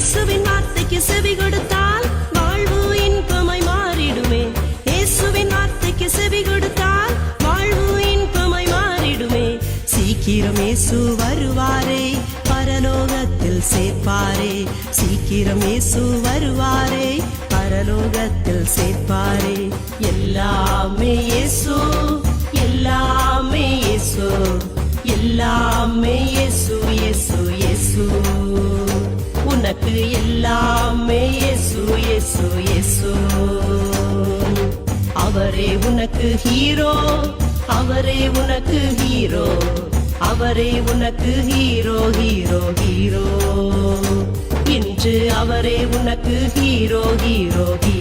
இயேசுவின் வார்த்தைக்கு செவி கொடுத்தால் வாழ்வு இன்பமாய் மாறிடுமே. இயேசுவின் வார்த்தைக்கு செவி கொடுத்தால் வாழ்வு இன்பமாய் மாறிடுமே. சீக்கிரம் இயேசு வருவாரே, பரலோகத்தில் சேர்ப்பாரே. சீக்கிரம் இயேசு வருவாரே, பரலோகத்தில் சேர்ப்பாரே. எல்லாமே இயேசு, எல்லாமே இயேசு, எல்லாமே இயேசு, இயேசு, இயேசு. உனக்கு எல்லாமே இயேசு, இயேசு, இயேசு. அவரே உனக்கு ஹீரோ, அவரே உனக்கு ஹீரோ, அவரே உனக்கு ஹீரோ, ஹீரோ, ஹீரோ. இன்று அவரே உனக்கு ஹீரோ, ஹீரோ, ஹீரோ.